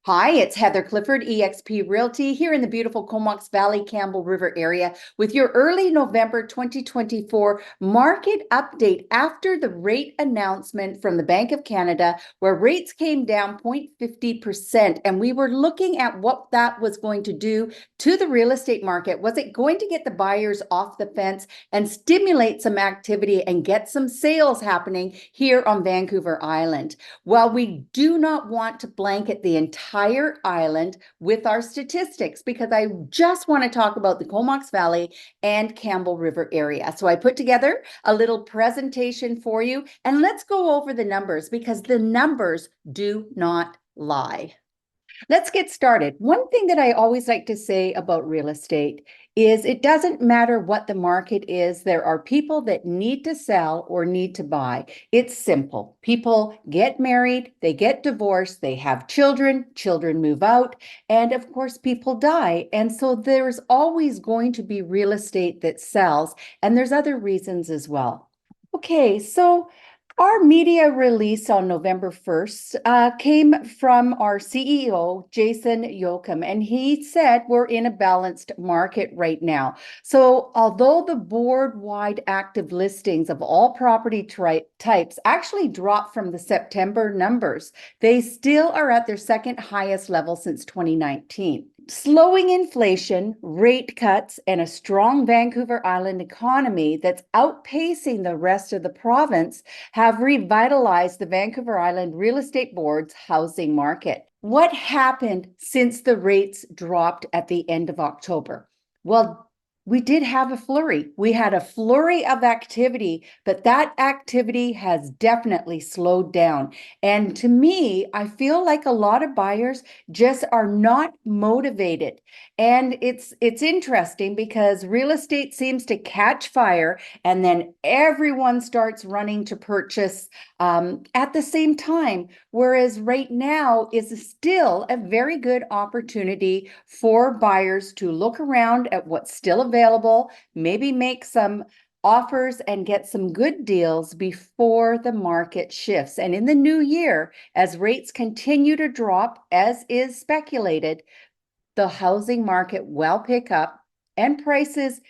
Hi, it's Heather Clifford, eXp Realty, here in the beautiful Comox Valley, Campbell River area with your early November 2024 market update after the rate announcement from the Bank of Canada, where rates came down 0.50%. And we were looking at what that was going to do to the real estate market. Was it going to get the buyers off the fence and stimulate some activity and get some sales happening here on Vancouver Island? Well, we do not want to blanket the entire island with our statistics because I just want to talk about the Comox Valley and Campbell River area. So I put together a little presentation for you, and let's go over the numbers because the numbers do not lie. Let's get started. One thing that I always like to say about real estate is it doesn't matter what the market is. There are people that need to sell or need to buy. It's simple. People get married, they get divorced, they have children, children move out, and of course people die. And so there's always going to be real estate that sells, and there's other reasons as well. Okay, so our media release on November 1st came from our CEO, Jason Yoakum, and he said we're in a balanced market right now. So although the board-wide active listings of all property types actually dropped from the September numbers, they still are at their second highest level since 2019. Slowing inflation, rate cuts, and a strong Vancouver Island economy that's outpacing the rest of the province have revitalized the Vancouver Island Real Estate Board's housing market. What happened since the rates dropped at the end of October? Well, we did have a flurry. We had a flurry of activity, but that activity has definitely slowed down. And to me, I feel like a lot of buyers just are not motivated. And it's interesting because real estate seems to catch fire and then everyone starts running to purchase at the same time. Whereas right now is still a very good opportunity for buyers to look around at what's still available, maybe make some offers and get some good deals before the market shifts. And in the new year, as rates continue to drop, as is speculated, the housing market will pick up and prices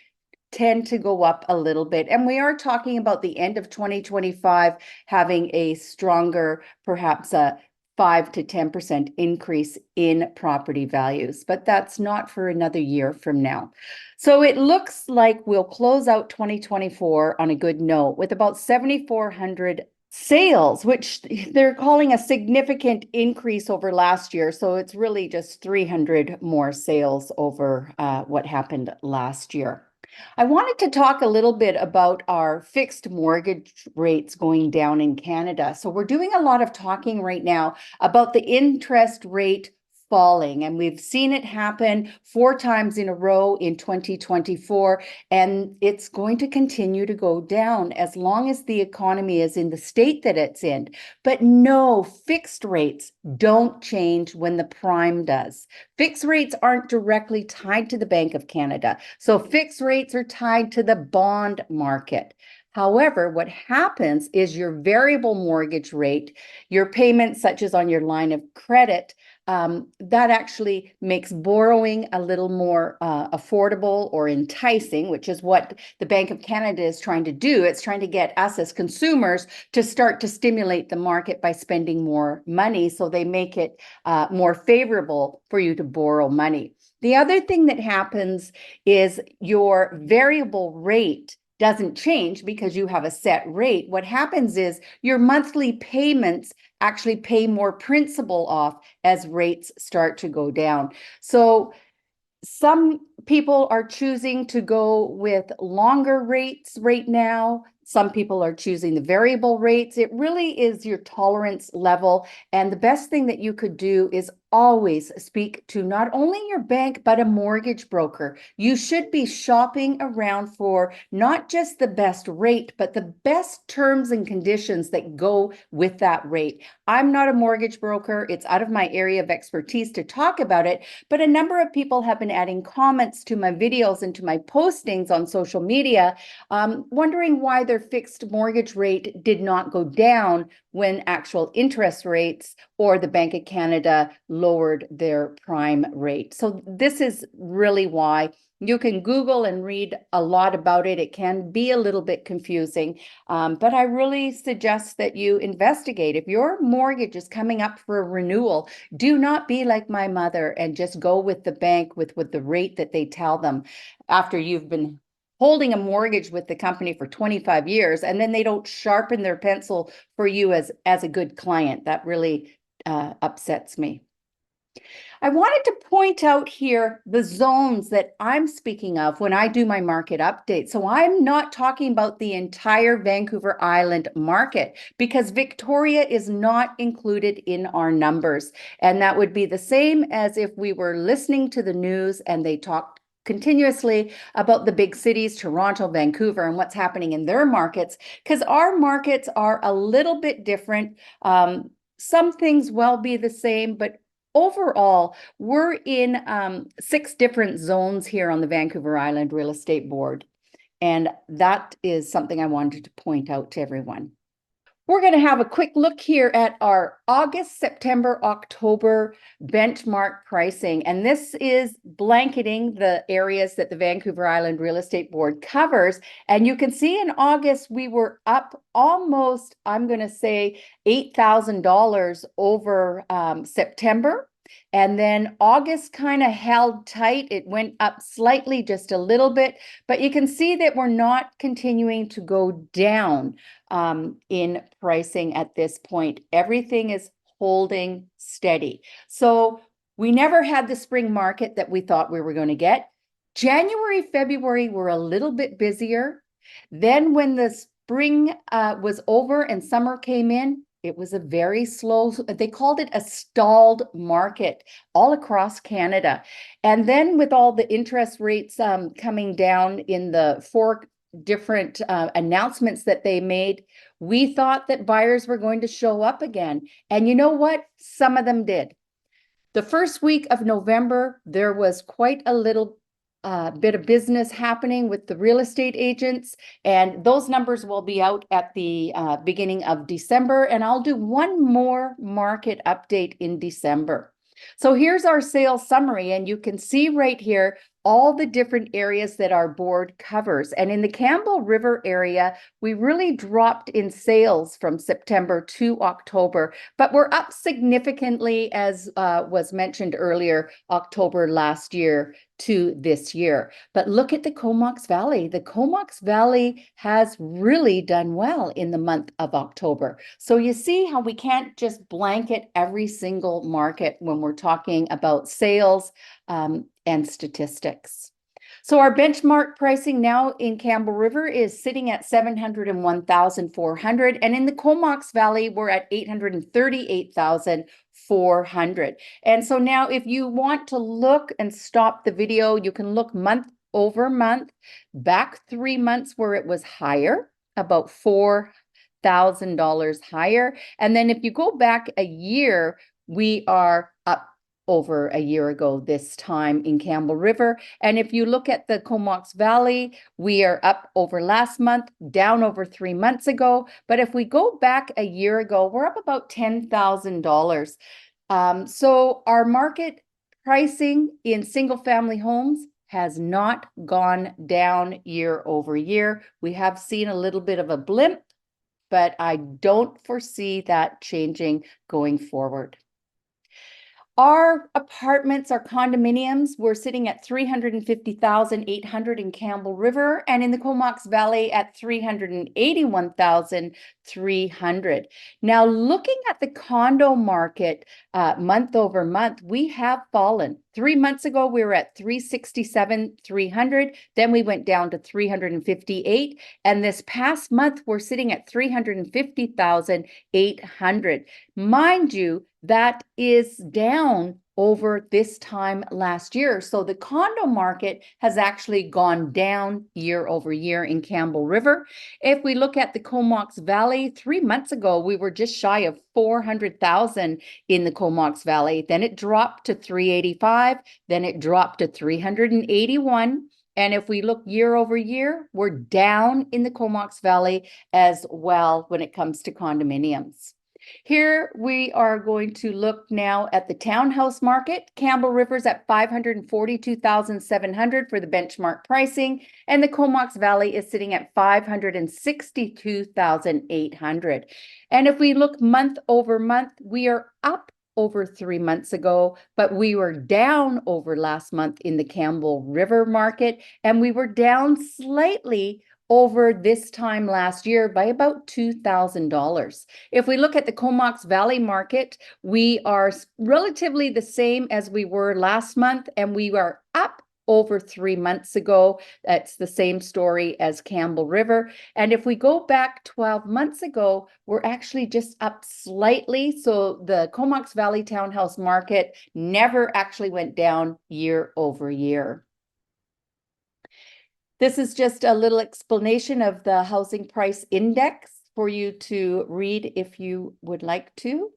tend to go up a little bit. And we are talking about the end of 2025 having a stronger, perhaps a 5 to 10% increase in property values, but that's not for another year from now. So it looks like we'll close out 2024 on a good note with about 7,400 sales, which they're calling a significant increase over last year. So it's really just 300 more sales over what happened last year. I wanted to talk a little bit about our fixed mortgage rates going down in Canada. So we're doing a lot of talking right now about the interest rate falling, and we've seen it happen 4 times in a row in 2024, and it's going to continue to go down as long as the economy is in the state that it's in. But no, fixed rates don't change when the prime does. Fixed rates aren't directly tied to the Bank of Canada, so fixed rates are tied to the bond market. However, what happens is your variable mortgage rate, your payments such as on your line of credit, that actually makes borrowing a little more affordable or enticing, which is what the Bank of Canada is trying to do. It's trying to get us as consumers to start to stimulate the market by spending more money, so they make it more favorable for you to borrow money. The other thing that happens is your variable rate doesn't change because you have a set rate. What happens is your monthly payments actually pay more principal off as rates start to go down. So some people are choosing to go with longer rates right now. Some people are choosing the variable rates. It really is your tolerance level. And the best thing that you could do is always speak to not only your bank, but a mortgage broker. You should be shopping around for not just the best rate, but the best terms and conditions that go with that rate. I'm not a mortgage broker. It's out of my area of expertise to talk about it, but a number of people have been adding comments to my videos and to my postings on social media, wondering why other fixed mortgage rate did not go down when actual interest rates or the Bank of Canada lowered their prime rate. So this is really why. You can Google and read a lot about it. It can be a little bit confusing, but I really suggest that you investigate. If your mortgage is coming up for a renewal, do not be like my mother and just go with the bank with the rate that they tell them after you've been holding a mortgage with the company for 25 years, and then they don't sharpen their pencil for you as a good client. That really upsets me. I wanted to point out here the zones that I'm speaking of when I do my market update. So I'm not talking about the entire Vancouver Island market because Victoria is not included in our numbers. And that would be the same as if we were listening to the news and they talked continuously about the big cities, Toronto, Vancouver, and what's happening in their markets, because our markets are a little bit different. Some things will be the same, but overall, we're in 6 different zones here on the Vancouver Island Real Estate Board. And that is something I wanted to point out to everyone. We're going to have a quick look here at our August, September, October benchmark pricing. And this is blanketing the areas that the Vancouver Island Real Estate Board covers. And you can see in August, we were up almost, I'm going to say, $8,000 over September. And then August kind of held tight. It went up slightly, just a little bit, but you can see that we're not continuing to go down in pricing at this point. Everything is holding steady. So we never had the spring market that we thought we were going to get. January, February were a little bit busier. Then when the spring was over and summer came in, it was a very slow, they called it a stalled market all across Canada. And then with all the interest rates coming down in the 4 different announcements that they made, we thought that buyers were going to show up again. And you know what? Some of them did. The first week of November, there was quite a little bit of business happening with the real estate agents, and those numbers will be out at the beginning of December, and I'll do one more market update in December. So here's our sales summary, and you can see right here all the different areas that our board covers. And in the Campbell River area, we really dropped in sales from September to October, but we're up significantly, as was mentioned earlier, October last year to this year. But look at the Comox Valley. The Comox Valley has really done well in the month of October. So you see how we can't just blanket every single market when we're talking about sales and statistics. So our benchmark pricing now in Campbell River is sitting at $701,400, and in the Comox Valley we're at $838,400. And so now if you want to look and stop the video, you can look month over month, back 3 months where it was higher, about $4,000 higher. And then if you go back a year, we are up over a year ago this time in Campbell River. And if you look at the Comox Valley, we are up over last month, down over 3 months ago. But if we go back a year ago, we're up about $10,000. So our market pricing in single family homes has not gone down year over year. We have seen a little bit of a blimp, but I don't foresee that changing going forward. Our apartments, our condominiums, we're sitting at $350,800 in Campbell River, and in the Comox Valley at $381,300. Now, looking at the condo market month over month, we have fallen. 3 months ago, we were at $367,300. Then we went down to $358,000, and this past month, we're sitting at $350,800. Mind you, that is down over this time last year. So the condo market has actually gone down year over year in Campbell River. If we look at the Comox Valley, 3 months ago, we were just shy of $400,000 in the Comox Valley. Then it dropped to $385,000, then it dropped to $381,000. And if we look year over year, we're down in the Comox Valley as well when it comes to condominiums. Here we are going to look now at the townhouse market. Campbell River's at 542,700 for the benchmark pricing, and the Comox Valley is sitting at 562,800. And if we look month over month, we are up over 3 months ago, but we were down over last month in the Campbell River market, and we were down slightly over this time last year by about $2,000. If we look at the Comox Valley market, we are relatively the same as we were last month, and we are up over 3 months ago. That's the same story as Campbell River. And if we go back 12 months ago, we're actually just up slightly. So the Comox Valley townhouse market never actually went down year over year. This is just a little explanation of the housing price index for you to read if you would like to.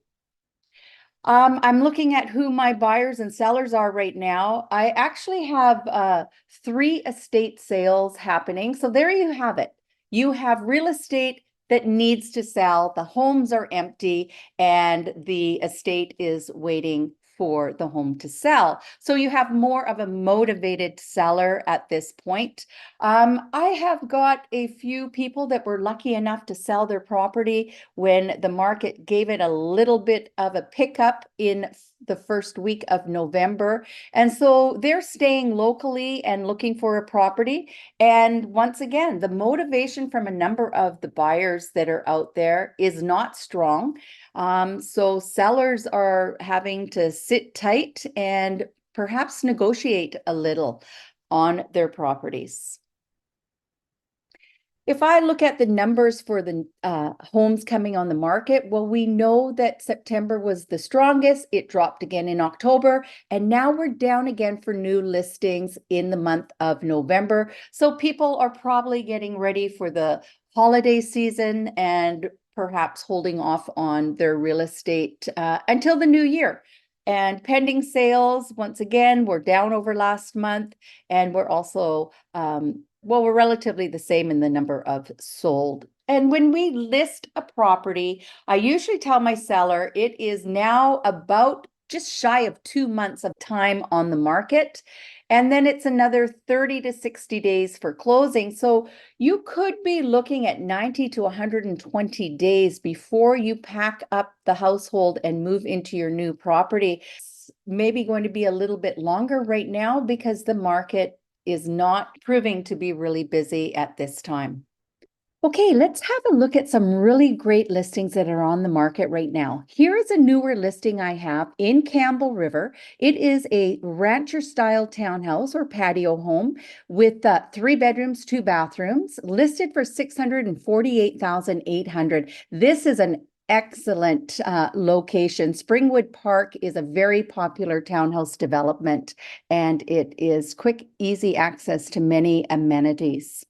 I'm looking at who my buyers and sellers are right now. I actually have 3 estate sales happening. So there you have it. You have real estate that needs to sell. The homes are empty and the estate is waiting for the home to sell. So you have more of a motivated seller at this point. I have got a few people that were lucky enough to sell their property when the market gave it a little bit of a pickup in the first week of November. And so they're staying locally and looking for a property. And once again, the motivation from a number of the buyers that are out there is not strong. So sellers are having to sit tight and perhaps negotiate a little on their properties. If I look at the numbers for the homes coming on the market, well, we know that September was the strongest. It dropped again in October, and now we're down again for new listings in the month of November. So people are probably getting ready for the holiday season and perhaps holding off on their real estate until the new year. And pending sales, once again, we're down over last month, and we're also well, we're relatively the same in the number of sold. And when we list a property, I usually tell my seller it is now about just shy of 2 months of time on the market. And then it's another 30 to 60 days for closing. So you could be looking at 90 to 120 days before you pack up the household and move into your new property. It's maybe going to be a little bit longer right now because the market is not proving to be really busy at this time. Okay, let's have a look at some really great listings that are on the market right now. Here is a newer listing I have in Campbell River. It is a rancher style townhouse or patio home with 3 bedrooms, 2 bathrooms, listed for $648,800. This is an excellent location. Springwood Park is a very popular townhouse development, and it is quick, easy access to many amenities.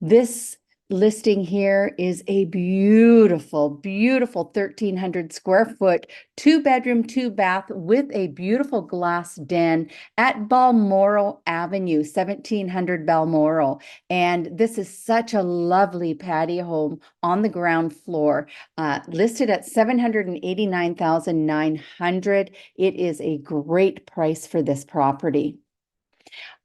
This listing here is a beautiful, beautiful 1,300 square foot, 2-bedroom, 2-bath with a beautiful glass den at Balmoral Avenue, 1700 Balmoral. And this is such a lovely patio home on the ground floor, listed at $789,900. It is a great price for this property.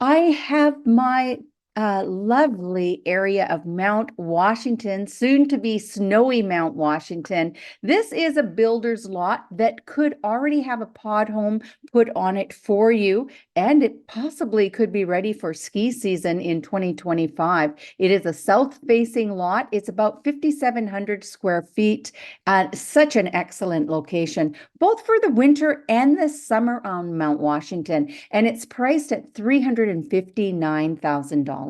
I have my lovely area of Mount Washington, soon to be snowy Mount Washington. This is a builder's lot that could already have a pod home put on it for you, and it possibly could be ready for ski season in 2025. It is a south-facing lot. It's about 5,700 square feet. Such an excellent location, both for the winter and the summer on Mount Washington, and it's priced at $359,000.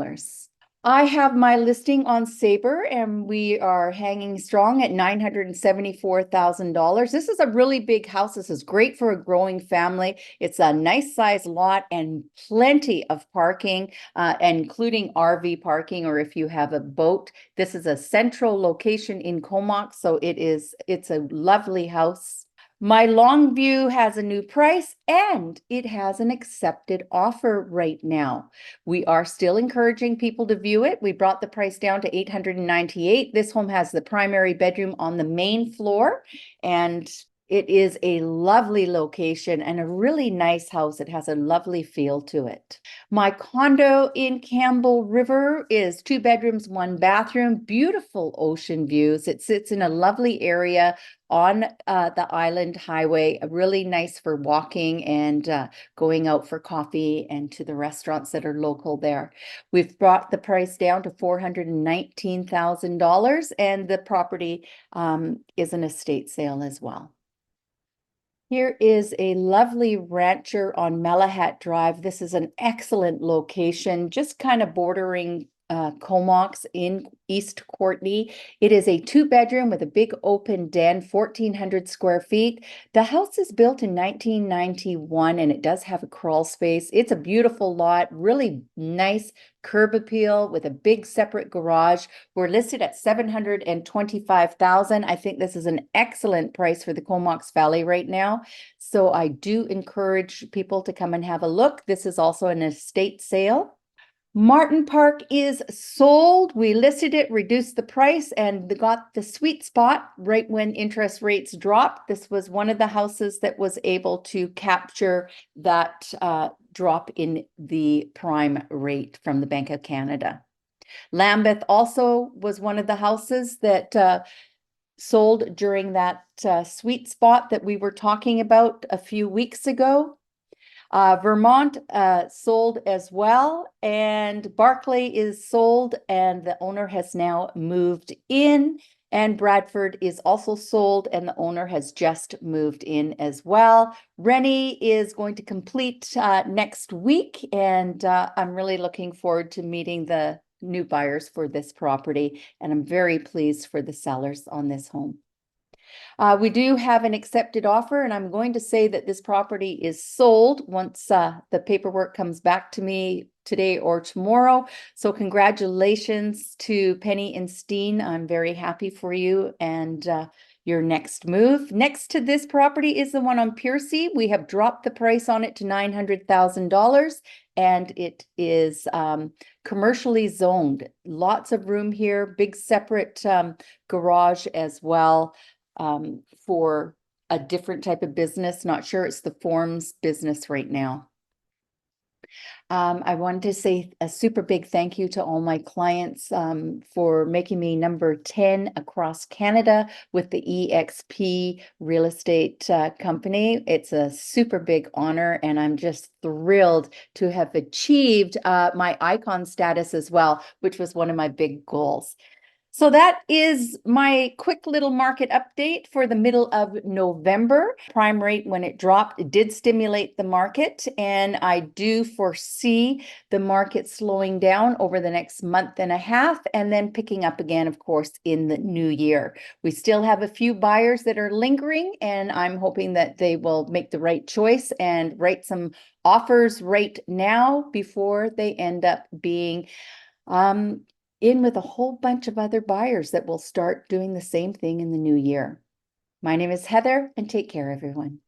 I have my listing on Sabre, and we are hanging strong at $974,000. This is a really big house. This is great for a growing family. It's a nice size lot and plenty of parking, including RV parking, or if you have a boat. This is a central location in Comox, so it's a lovely house. My Longview has a new price and it has an accepted offer right now. We are still encouraging people to view it. We brought the price down to $898. This home has the primary bedroom on the main floor, and it is a lovely location and a really nice house. It has a lovely feel to it. My condo in Campbell River is 2 bedrooms, 1 bathroom, beautiful ocean views. It sits in a lovely area on the Island Highway, really nice for walking and going out for coffee and to the restaurants that are local there. We've brought the price down to $419,000, and the property is an estate sale as well. Here is a lovely rancher on Malahat Drive. This is an excellent location, just kind of bordering Comox in East Courtney. It is a 2-bedroom with a big open den, 1,400 square feet. The house is built in 1991 and it does have a crawl space. It's a beautiful lot, really nice curb appeal with a big separate garage. We're listed at $725,000. I think this is an excellent price for the Comox Valley right now. So I do encourage people to come and have a look. This is also an estate sale. Martin Park is sold. We listed it, reduced the price, and got the sweet spot right when interest rates dropped. This was one of the houses that was able to capture that drop in the prime rate from the Bank of Canada. Lambeth also was one of the houses that sold during that sweet spot that we were talking about a few weeks ago. Vermont sold as well, and Barclay is sold and the owner has now moved in, and Bradford is also sold and the owner has just moved in as well. Rennie is going to complete next week, and I'm really looking forward to meeting the new buyers for this property, and I'm very pleased for the sellers on this home. We do have an accepted offer, and I'm going to say that this property is sold once the paperwork comes back to me today or tomorrow. So congratulations to Penny and Steen. I'm very happy for you and your next move. Next to this property is the one on Piercy. We have dropped the price on it to $900,000, and it is commercially zoned. Lots of room here, big separate garage as well. For a different type of business. Not sure it's the forms business right now. I wanted to say a super big thank you to all my clients for making me number 10 across Canada with the EXP real estate company. It's a super big honor, and I'm just thrilled to have achieved my icon status as well, which was one of my big goals. So that is my quick little market update for the middle of November. Prime rate, when it dropped, it did stimulate the market, and I do foresee the market slowing down over the next month and a half and then picking up again, of course, in the new year. We still have a few buyers that are lingering, and I'm hoping that they will make the right choice and write some offers right now before they end up being in with a whole bunch of other buyers that will start doing the same thing in the new year. My name is Heather, and take care, everyone.